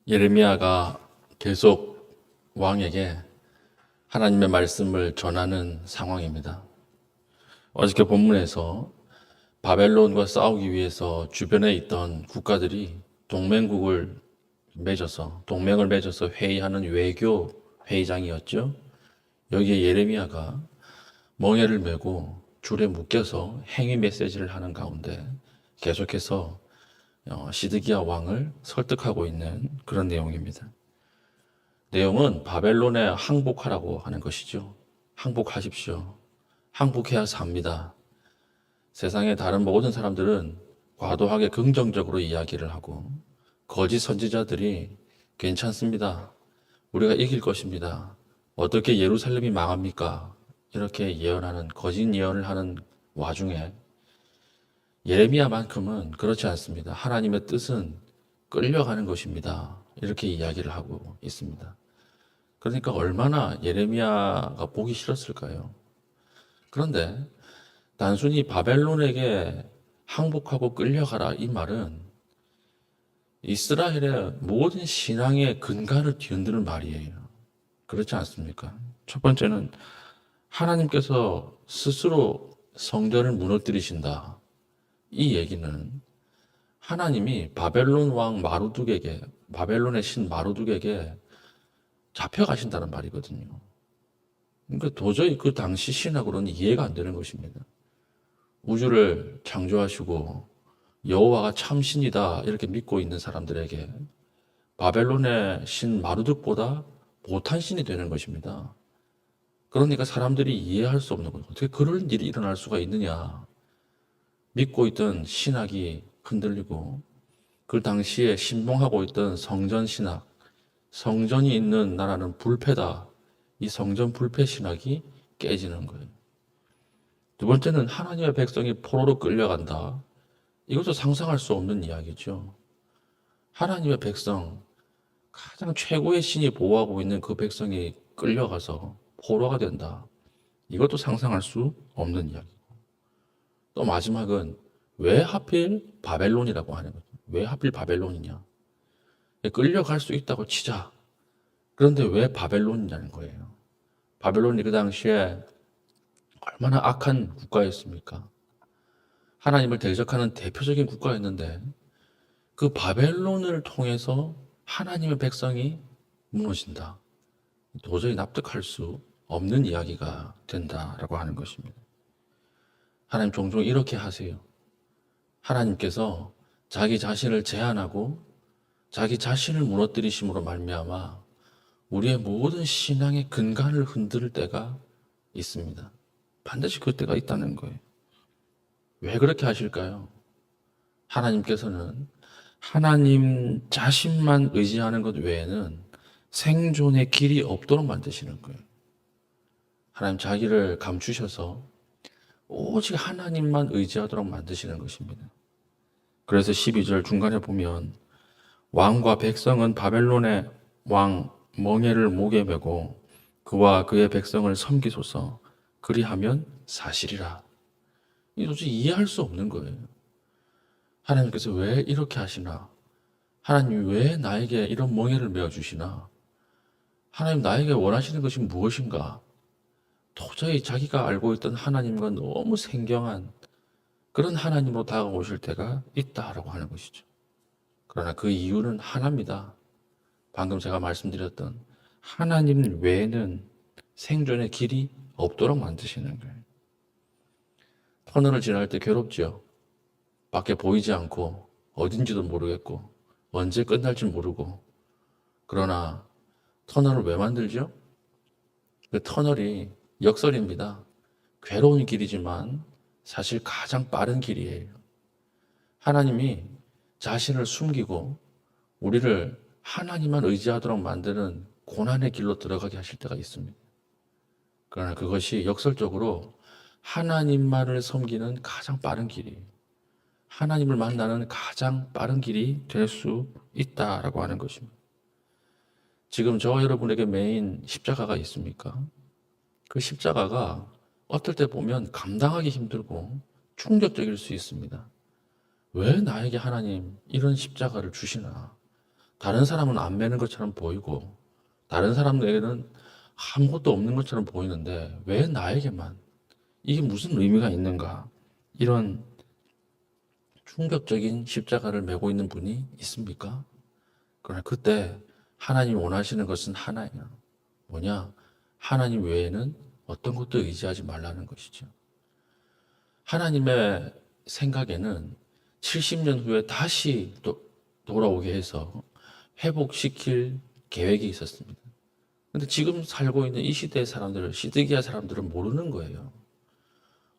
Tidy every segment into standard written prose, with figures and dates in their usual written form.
예레미야가 계속 왕에게 하나님의 말씀을 전하는 상황입니다. 어저께 본문에서 바벨론과 싸우기 위해서 주변에 있던 국가들이 동맹을 맺어서 회의하는 외교 회의장이었죠. 여기에 예레미야가 멍에를 메고 줄에 묶여서 행위 메시지를 하는 가운데 계속해서 시드기야 왕을 설득하고 있는 그런 내용입니다. 내용은 바벨론에 항복하라고 하는 것이죠. 항복하십시오. 항복해야 삽니다. 세상의 다른 모든 사람들은 과도하게 긍정적으로 이야기를 하고 거짓 선지자들이 괜찮습니다. 우리가 이길 것입니다. 어떻게 예루살렘이 망합니까? 이렇게 예언하는 거짓 예언을 하는 와중에 예레미야만큼은 그렇지 않습니다. 하나님의 뜻은 끌려가는 것입니다. 이렇게 이야기를 하고 있습니다. 그러니까 얼마나 예레미야가 보기 싫었을까요? 그런데 단순히 바벨론에게 항복하고 끌려가라 이 말은 이스라엘의 모든 신앙의 근간을 뒤흔드는 말이에요. 그렇지 않습니까? 첫 번째는 하나님께서 스스로 성전을 무너뜨리신다. 이 얘기는 하나님이 바벨론 왕 마루둑에게, 바벨론의 신 마루둑에게 잡혀가신다는 말이거든요. 그러니까 도저히 그 당시 신학으로는 이해가 안 되는 것입니다. 우주를 창조하시고 여호와가 참 신이다 이렇게 믿고 있는 사람들에게 바벨론의 신 마루둑보다 못한 신이 되는 것입니다. 그러니까 사람들이 이해할 수 없는 거예요. 어떻게 그런 일이 일어날 수가 있느냐. 믿고 있던 신학이 흔들리고 그 당시에 신봉하고 있던 성전 신학, 성전이 있는 나라는 불패다. 이 성전 불패 신학이 깨지는 거예요. 두 번째는 하나님의 백성이 포로로 끌려간다. 이것도 상상할 수 없는 이야기죠. 하나님의 백성, 가장 최고의 신이 보호하고 있는 그 백성이 끌려가서 포로가 된다. 이것도 상상할 수 없는 이야기고. 또 마지막은 왜 하필 바벨론이라고 하는 거죠. 왜 하필 바벨론이냐. 끌려갈 수 있다고 치자. 그런데 왜 바벨론이냐는 거예요. 바벨론이 그 당시에 얼마나 악한 국가였습니까? 하나님을 대적하는 대표적인 국가였는데 그 바벨론을 통해서 하나님의 백성이 무너진다. 도저히 납득할 수 없는 이야기가 된다라고 하는 것입니다. 하나님 종종 이렇게 하세요. 하나님께서 자기 자신을 제한하고 자기 자신을 무너뜨리심으로 말미암아 우리의 모든 신앙의 근간을 흔들 때가 있습니다. 반드시 그 때가 있다는 거예요. 왜 그렇게 하실까요? 하나님께서는 하나님 자신만 의지하는 것 외에는 생존의 길이 없도록 만드시는 거예요. 하나님 자기를 감추셔서 오직 하나님만 의지하도록 만드시는 것입니다. 그래서 12절 중간에 보면 왕과 백성은 바벨론의 왕 멍에를 목에 메고 그와 그의 백성을 섬기소서. 그리하면 사실이라. 이 도저히 이해할 수 없는 거예요. 하나님께서 왜 이렇게 하시나? 하나님 왜 나에게 이런 멍에를 메어주시나? 하나님 나에게 원하시는 것이 무엇인가? 도저히 자기가 알고 있던 하나님과 너무 생경한 그런 하나님으로 다가오실 때가 있다라고 하는 것이죠. 그러나 그 이유는 하나입니다. 방금 제가 말씀드렸던 하나님 외에는 생존의 길이 없도록 만드시는 거예요. 터널을 지날 때 괴롭죠. 밖에 보이지 않고 어딘지도 모르겠고 언제 끝날지 모르고. 그러나 터널을 왜 만들죠? 그 터널이 역설입니다. 괴로운 길이지만 사실 가장 빠른 길이에요. 하나님이 자신을 숨기고 우리를 하나님만 의지하도록 만드는 고난의 길로 들어가게 하실 때가 있습니다. 그러나 그것이 역설적으로 하나님만을 섬기는 가장 빠른 길이에요. 하나님을 만나는 가장 빠른 길이 될 수 있다라고 하는 것입니다. 지금 저와 여러분에게 메인 십자가가 있습니까? 그 십자가가 어떨 때 보면 감당하기 힘들고 충격적일 수 있습니다. 왜 나에게 하나님 이런 십자가를 주시나? 다른 사람은 안 매는 것처럼 보이고 다른 사람에게는 아무것도 없는 것처럼 보이는데 왜 나에게만 이게 무슨 의미가 있는가? 이런 충격적인 십자가를 메고 있는 분이 있습니까? 그러나 그때 하나님이 원하시는 것은 하나예요. 뭐냐? 하나님 외에는 어떤 것도 의지하지 말라는 것이죠. 하나님의 생각에는 70년 후에 다시 돌아오게 해서 회복시킬 계획이 있었습니다. 근데 지금 살고 있는 이 시대의 사람들은, 시드기야 사람들은 모르는 거예요.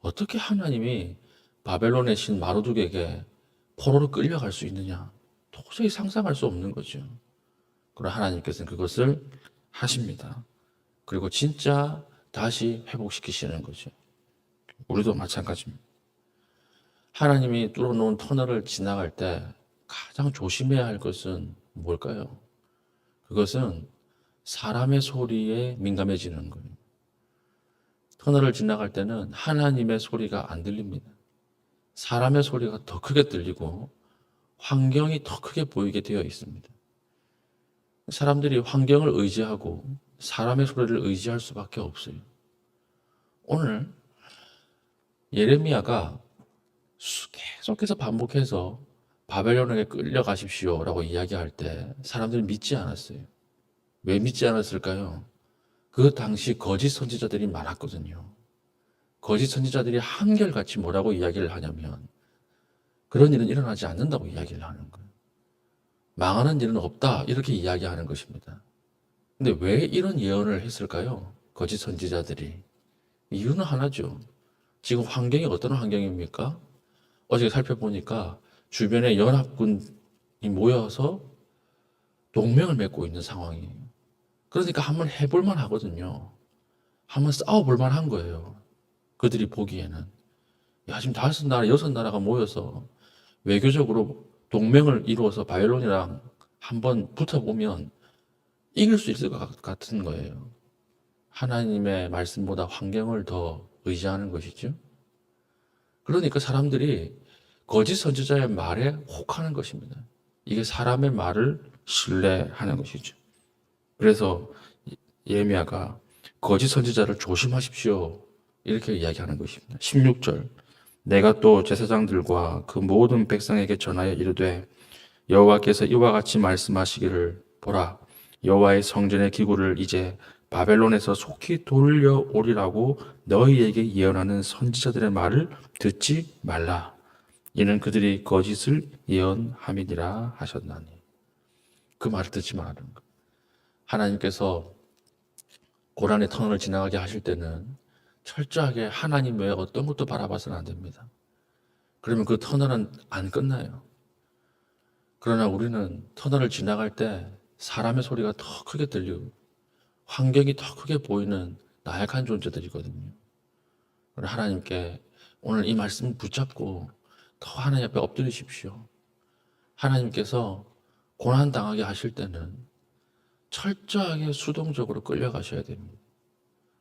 어떻게 하나님이 바벨론의 신 마르둑에게 포로로 끌려갈 수 있느냐? 도저히 상상할 수 없는 거죠. 그러나 하나님께서는 그것을 하십니다. 그리고 진짜 다시 회복시키시는 거죠. 우리도 마찬가지입니다. 하나님이 뚫어놓은 터널을 지나갈 때 가장 조심해야 할 것은 뭘까요? 그것은 사람의 소리에 민감해지는 거예요. 터널을 지나갈 때는 하나님의 소리가 안 들립니다. 사람의 소리가 더 크게 들리고 환경이 더 크게 보이게 되어 있습니다. 사람들이 환경을 의지하고 사람의 소리를 의지할 수밖에 없어요. 오늘 예레미야가 계속해서 반복해서 바벨론에게 끌려가십시오라고 이야기할 때 사람들이 믿지 않았어요. 왜 믿지 않았을까요? 그 당시 거짓 선지자들이 많았거든요. 거짓 선지자들이 한결같이 뭐라고 이야기를 하냐면 그런 일은 일어나지 않는다고 이야기를 하는 거예요. 망하는 일은 없다 이렇게 이야기하는 것입니다. 근데 왜 이런 예언을 했을까요? 거짓 선지자들이. 이유는 하나죠. 지금 환경이 어떤 환경입니까? 어제 살펴보니까 주변에 연합군이 모여서 동맹을 맺고 있는 상황이에요. 그러니까 한번 해볼만 하거든요. 한번 싸워볼만 한 거예요. 그들이 보기에는. 야, 지금 5나라, 6나라가 모여서 외교적으로 동맹을 이루어서 바벨론이랑 한번 붙어보면 이길 수 있을 것 같은 거예요. 하나님의 말씀보다 환경을 더 의지하는 것이죠. 그러니까 사람들이 거짓 선지자의 말에 혹하는 것입니다. 이게 사람의 말을 신뢰하는 것이죠. 그래서 예레미야가 거짓 선지자를 조심하십시오. 이렇게 이야기하는 것입니다. 16절. 내가 또 제사장들과 그 모든 백성에게 전하여 이르되 여호와께서 이와 같이 말씀하시기를 보라 여호와의 성전의 기구를 이제 바벨론에서 속히 돌려오리라고 너희에게 예언하는 선지자들의 말을 듣지 말라. 이는 그들이 거짓을 예언함이니라 하셨나니. 그 말을 듣지 말라는 것. 하나님께서 고난의 터널을 지나가게 하실 때는 철저하게 하나님 외에 어떤 것도 바라봐서는 안 됩니다. 그러면 그 터널은 안 끝나요. 그러나 우리는 터널을 지나갈 때 사람의 소리가 더 크게 들리고 환경이 더 크게 보이는 나약한 존재들이거든요. 그러나 하나님께 오늘 이 말씀을 붙잡고 더 하나님 앞에 엎드리십시오. 하나님께서 고난당하게 하실 때는 철저하게 수동적으로 끌려가셔야 됩니다.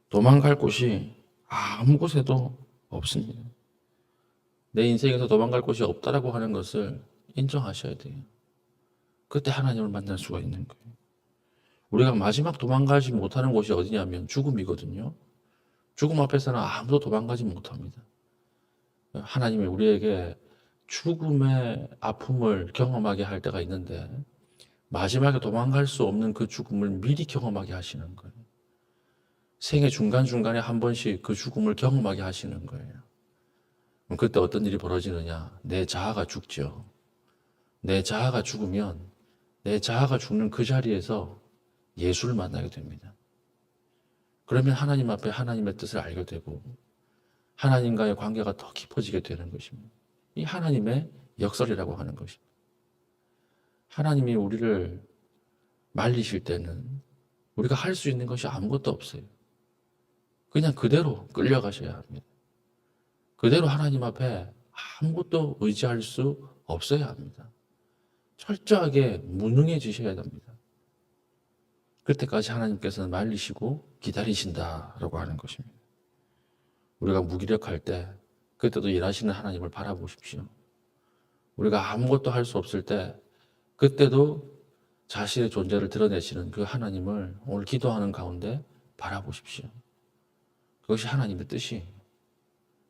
도망갈 곳이 아무 곳에도 없습니다. 내 인생에서 도망갈 곳이 없다라고 하는 것을 인정하셔야 돼요. 그때 하나님을 만날 수가 있는 거예요. 우리가 마지막 도망가지 못하는 곳이 어디냐면 죽음이거든요. 죽음 앞에서는 아무도 도망가지 못합니다. 하나님이 우리에게 죽음의 아픔을 경험하게 할 때가 있는데 마지막에 도망갈 수 없는 그 죽음을 미리 경험하게 하시는 거예요. 생애 중간중간에 한 번씩 그 죽음을 경험하게 하시는 거예요. 그럼 그때 어떤 일이 벌어지느냐? 내 자아가 죽죠. 내 자아가 죽으면 내 자아가 죽는 그 자리에서 예수를 만나게 됩니다. 그러면 하나님 앞에 하나님의 뜻을 알게 되고 하나님과의 관계가 더 깊어지게 되는 것입니다. 이 하나님의 역설이라고 하는 것입니다. 하나님이 우리를 말리실 때는 우리가 할 수 있는 것이 아무것도 없어요. 그냥 그대로 끌려가셔야 합니다. 그대로 하나님 앞에 아무것도 의지할 수 없어야 합니다. 철저하게 무능해지셔야 됩니다. 그때까지 하나님께서는 말리시고 기다리신다라고 하는 것입니다. 우리가 무기력할 때 그때도 일하시는 하나님을 바라보십시오. 우리가 아무것도 할 수 없을 때 그때도 자신의 존재를 드러내시는 그 하나님을 오늘 기도하는 가운데 바라보십시오. 그것이 하나님의 뜻이에요.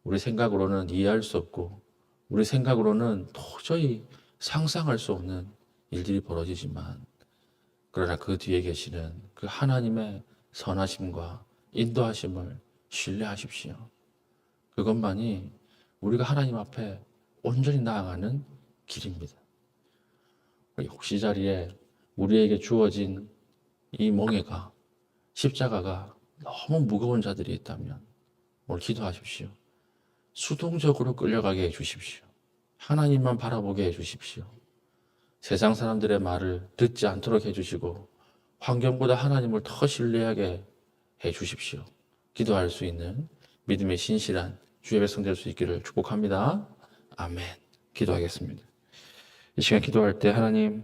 우리 생각으로는 이해할 수 없고 우리 생각으로는 도저히 상상할 수 없는 일들이 벌어지지만 그러나 그 뒤에 계시는 그 하나님의 선하심과 인도하심을 신뢰하십시오. 그것만이 우리가 하나님 앞에 온전히 나아가는 길입니다. 혹시 자리에 우리에게 주어진 이 멍에가 십자가가 너무 무거운 자들이 있다면 오늘 기도하십시오. 수동적으로 끌려가게 해주십시오. 하나님만 바라보게 해주십시오. 세상 사람들의 말을 듣지 않도록 해주시고 환경보다 하나님을 더 신뢰하게 해주십시오. 기도할 수 있는 믿음의 신실한 주의 백성 될 수 있기를 축복합니다. 아멘. 기도하겠습니다. 이 시간 기도할 때 하나님,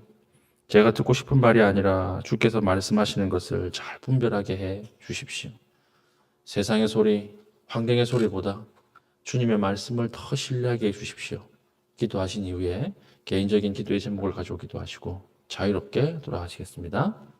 제가 듣고 싶은 말이 아니라 주께서 말씀하시는 것을 잘 분별하게 해 주십시오. 세상의 소리, 환경의 소리보다 주님의 말씀을 더 신뢰하게 해 주십시오. 기도하신 이후에 개인적인 기도의 제목을 가지고 기도하시고 자유롭게 돌아가시겠습니다.